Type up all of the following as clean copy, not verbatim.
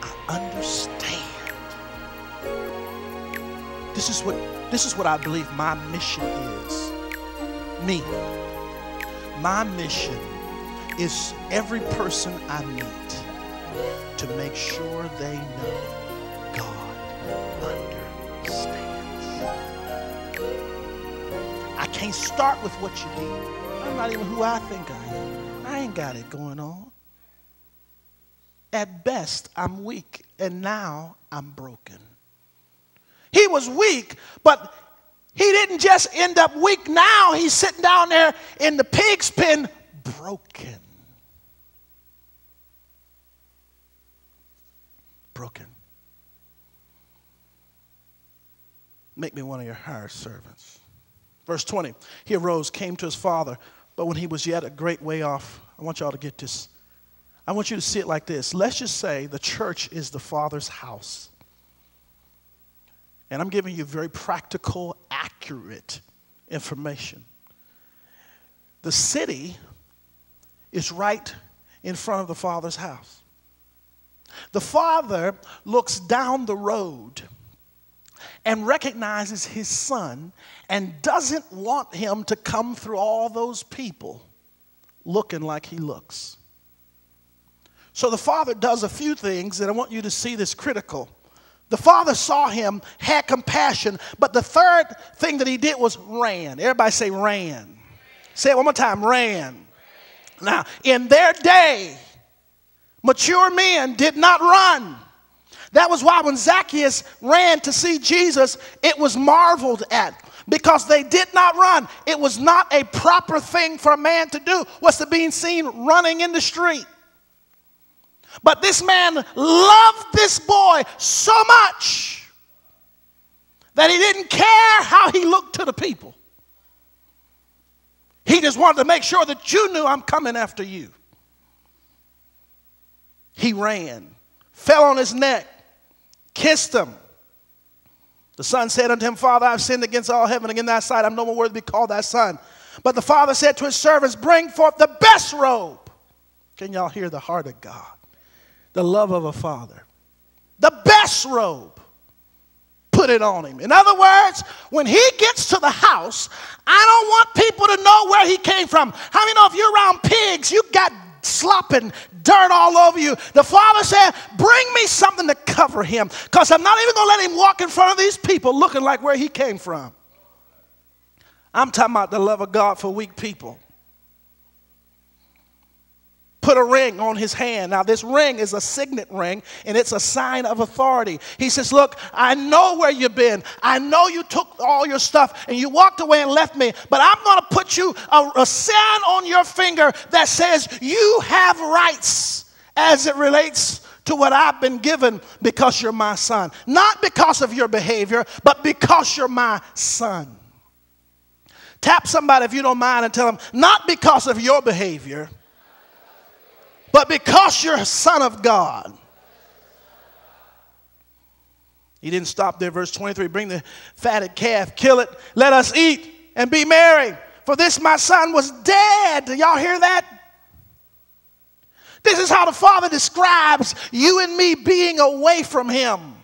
I understand. This is what I believe my mission is. Me. My mission is every person I meet to make sure they know God understands. I can't start with what you did. I'm not even who I think I am. I ain't got it going on. At best, I'm weak, and now I'm broken. He was weak, but he didn't just end up weak. Now he's sitting down there in the pig's pen, broken. Broken. Make me one of your hired servants. Verse 20, he arose, came to his father, but when he was yet a great way off, I want y'all to get this. I want you to see it like this. Let's just say the church is the Father's house. And I'm giving you very practical, accurate information. The city is right in front of the Father's house. The Father looks down the road and recognizes his son and doesn't want him to come through all those people looking like he looks. So the Father does a few things, and I want you to see this critical. The Father saw him, had compassion, but the third thing that he did was ran. Everybody say ran. Say it one more time, ran. Now, in their day, mature men did not run. That was why when Zacchaeus ran to see Jesus, it was marveled at, because they did not run. It was not a proper thing for a man to do, was to be seen running in the street. But this man loved this boy so much that he didn't care how he looked to the people. He just wanted to make sure that you knew I'm coming after you. He ran, fell on his neck, kissed him. The son said unto him, Father, I've sinned against all heaven and in thy sight. I'm no more worthy to be called thy son. But the father said to his servants, bring forth the best robe. Can y'all hear the heart of God? The love of a father. The best robe. Put it on him. In other words, when he gets to the house, I don't want people to know where he came from. How many know if you're around pigs, you got slop and dirt all over you? The father said, bring me something to cover him, because I'm not even going to let him walk in front of these people looking like where he came from. I'm talking about the love of God for weak people. Put a ring on his hand. Now this ring is a signet ring, and it's a sign of authority. He says, look, I know where you've been. I know you took all your stuff and you walked away and left me, but I'm going to put you a sign on your finger that says you have rights as it relates to what I've been given, because you're my son. Not because of your behavior, but because you're my son. Tap somebody if you don't mind and tell them, not because of your behavior, but because you're a son of God. He didn't stop there. Verse 23, bring the fatted calf, kill it, let us eat and be merry. For this my son was dead. Do y'all hear that? This is how the Father describes you and me being away from him.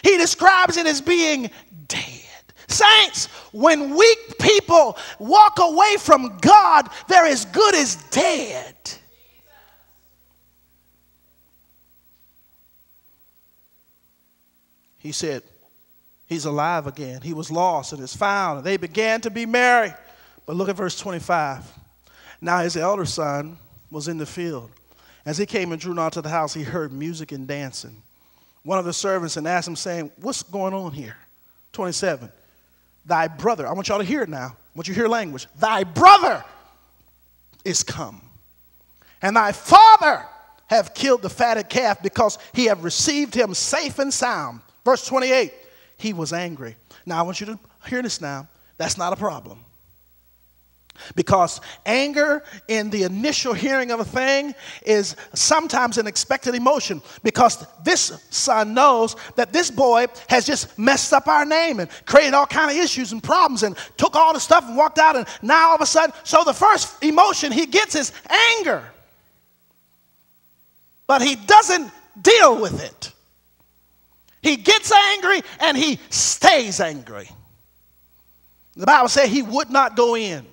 He describes it as being dead. Saints, when weak people walk away from God, they're as good as dead. He said, he's alive again. He was lost and is found. And they began to be merry. But look at verse 25. Now his elder son was in the field. As he came and drew nigh to the house, he heard music and dancing. One of the servants and asked him, saying, what's going on here? 27. Thy brother, I want y'all to hear it now. I want you to hear language. Thy brother is come. And thy father have killed the fatted calf, because he have received him safe and sound. Verse 28, he was angry. Now, I want you to hear this now. That's not a problem. Because anger in the initial hearing of a thing is sometimes an expected emotion, because this son knows that this boy has just messed up our name and created all kinds of issues and problems and took all the stuff and walked out, and now all of a sudden, so the first emotion he gets is anger. but he doesn't deal with it. He gets angry and he stays angry. The Bible said he would not go in.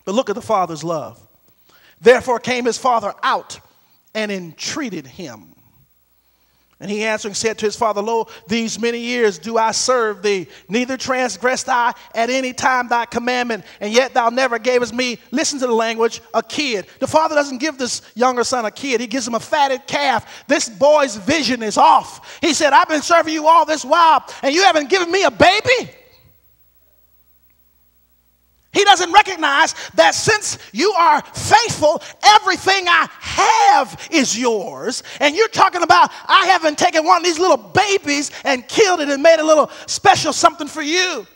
But look at the father's love. Therefore came his father out and entreated him. And he answering said to his father, Lo, these many years do I serve thee, neither transgressed I at any time thy commandment, and yet thou never gavest me, listen to the language, a kid. The father doesn't give this younger son a kid. He gives him a fatted calf. This boy's vision is off. He said, I've been serving you all this while, and you haven't given me a baby? He doesn't recognize that since you are faithful, everything I have is yours. And you're talking about, I haven't taken one of these little babies and killed it and made a little special something for you.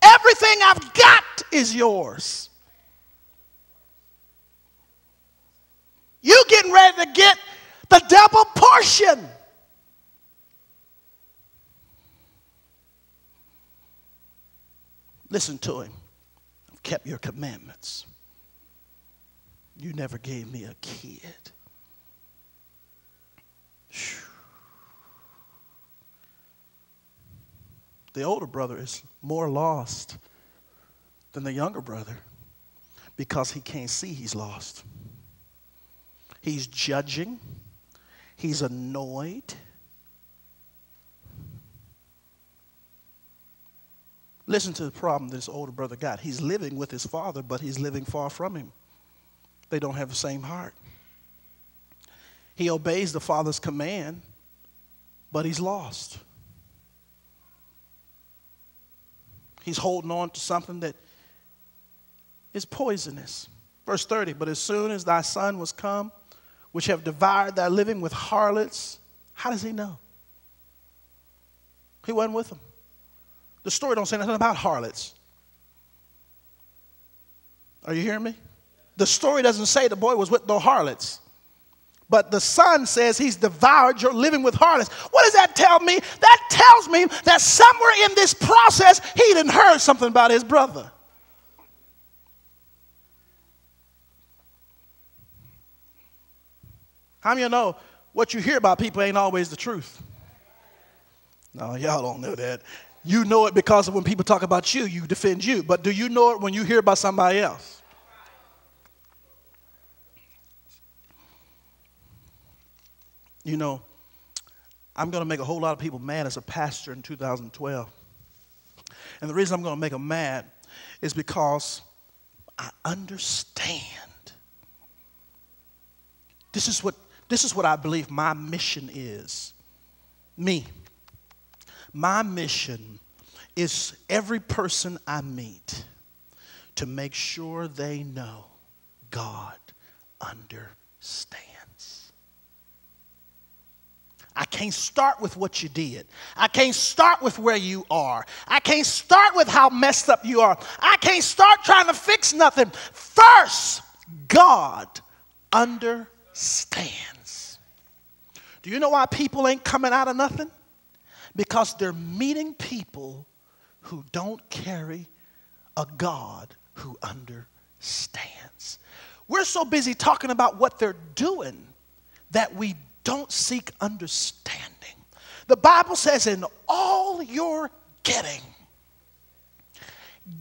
Everything I've got is yours. You getting ready to get the double portion. Listen to him. Kept your commandments. You never gave me a kid. The older brother is more lost than the younger brother because he can't see he's lost. He's judging. He's annoyed. Listen to the problem this older brother got. He's living with his father, but he's living far from him. They don't have the same heart. He obeys the father's command, but he's lost. He's holding on to something that is poisonous. Verse 30, but as soon as thy son was come, which have devoured thy living with harlots, how does he know? He wasn't with them. The story don't say nothing about harlots. Are you hearing me? The story doesn't say the boy was with no harlots. But the son says he's devoured your living with harlots. What does that tell me? That tells me that somewhere in this process, he done heard something about his brother. How many of you know what you hear about people ain't always the truth? No, y'all don't know that. You know it because of when people talk about you, you defend you. But do you know it when you hear about somebody else? You know, I'm going to make a whole lot of people mad as a pastor in 2012. And the reason I'm going to make them mad is because I understand. This is what I believe my mission is. Me. My mission is every person I meet to make sure they know God understands. I can't start with what you did. I can't start with where you are. I can't start with how messed up you are. I can't start trying to fix nothing. First, God understands. Do you know why people ain't coming out of nothing? Because they're meeting people who don't carry a God who understands. We're so busy talking about what they're doing that we don't seek understanding. The Bible says in all you're getting,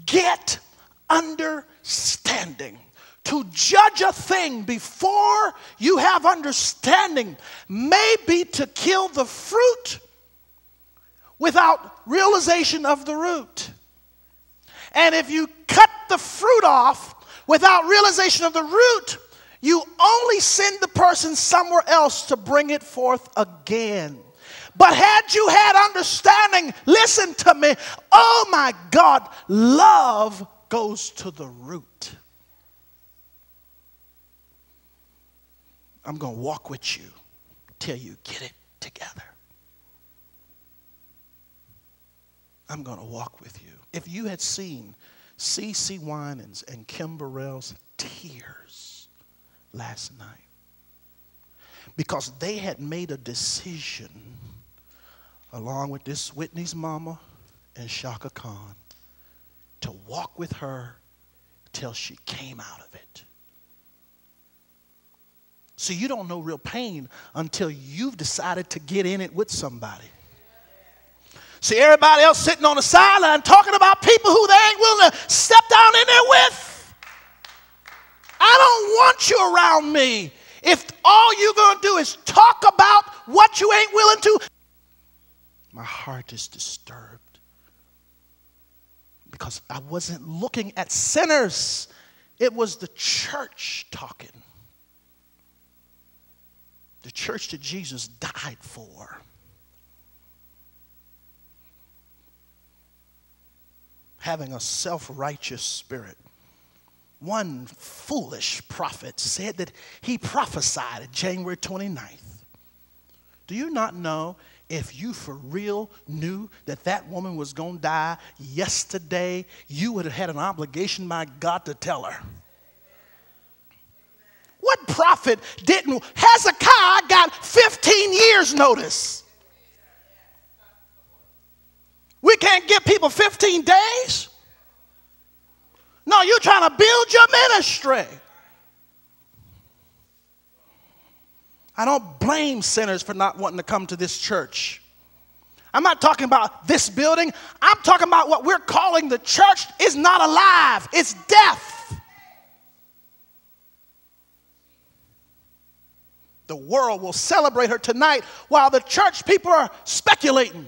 get understanding. To judge a thing before you have understanding may be to kill the fruit without realization of the root. And if you cut the fruit off without realization of the root, you only send the person somewhere else to bring it forth again. But had you had understanding, listen to me, oh my God, love goes to the root. I'm going to walk with you till you get it together. I'm going to walk with you. If you had seen C.C. Winans and Kim Burrell's tears last night, because they had made a decision along with this Whitney's mama and Shaka Khan to walk with her till she came out of it. See, you don't know real pain until you've decided to get in it with somebody. See, everybody else sitting on the sideline talking about people who they ain't willing to step down in there with. I don't want you around me if all you're going to do is talk about what you ain't willing to. My heart is disturbed because I wasn't looking at sinners. It was the church talking. The church that Jesus died for. Having a self-righteous spirit. One foolish prophet said that he prophesied January 29th. Do you not know if you for real knew that that woman was going to die yesterday, you would have had an obligation, my God, to tell her? What prophet didn't? Hezekiah got 15 years notice. We can't give people 15 days. No, you're trying to build your ministry. I don't blame sinners for not wanting to come to this church. I'm not talking about this building. I'm talking about what we're calling the church is not alive. It's death. The world will celebrate her tonight while the church people are speculating.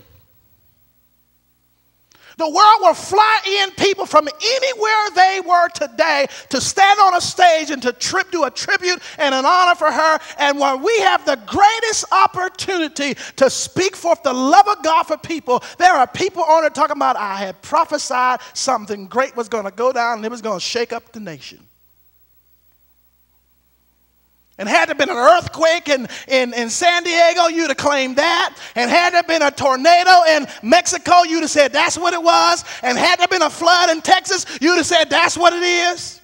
The world will fly in people from anywhere they were today to stand on a stage and to do a tribute and an honor for her. And when we have the greatest opportunity to speak forth the love of God for people, there are people on it talking about, I had prophesied something great was going to go down and it was going to shake up the nation. And had there been an earthquake in San Diego, you'd have claimed that. And had there been a tornado in Mexico, you'd have said that's what it was. And had there been a flood in Texas, you'd have said that's what it is.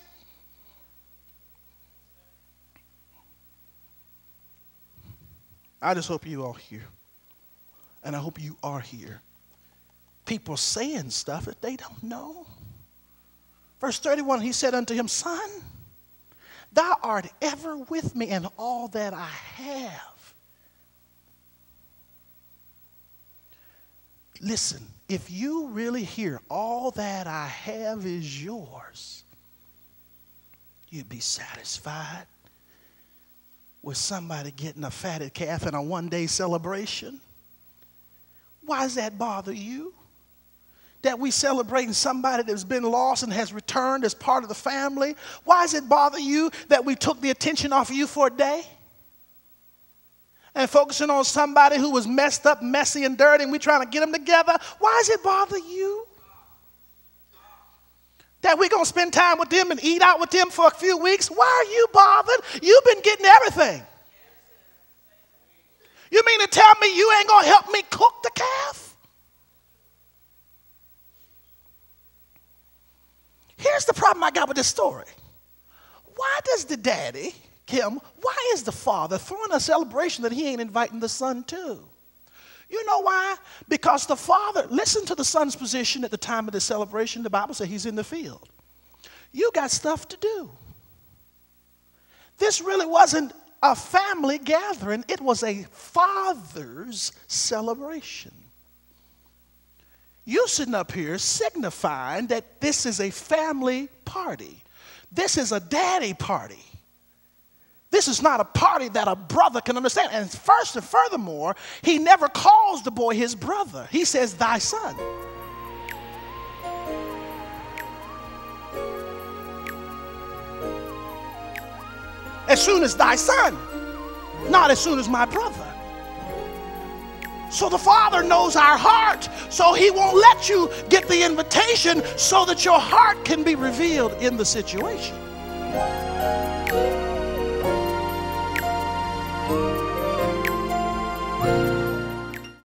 I just hope you all hear. And I hope you are here. People saying stuff that they don't know. Verse 31, he said unto him, Son, thou art ever with me, and all that I have. Listen, if you really hear all that I have is yours, you'd be satisfied with somebody getting a fatted calf in a one-day celebration. Why does that bother you? That we celebrating somebody that's been lost and has returned as part of the family? Why does it bother you that we took the attention off of you for a day? And focusing on somebody who was messed up, messy, and dirty, and we trying to get them together? Why does it bother you? That we're going to spend time with them and eat out with them for a few weeks? Why are you bothered? You've been getting everything. You mean to tell me you ain't going to help me cook the calf? Here's the problem I got with this story. Why does the daddy, Kim, why is the father throwing a celebration that he ain't inviting the son to? You know why? Because the father, listen to the son's position at the time of the celebration. The Bible says he's in the field. You got stuff to do. This really wasn't a family gathering. It was a father's celebration. You're sitting up here signifying that this is a family party. This is a daddy party. This is not a party that a brother can understand. And first and furthermore, he never calls the boy his brother. He says, thy son. As soon as thy son, not as soon as my brother. So the Father knows our heart, so he won't let you get the invitation so that your heart can be revealed in the situation.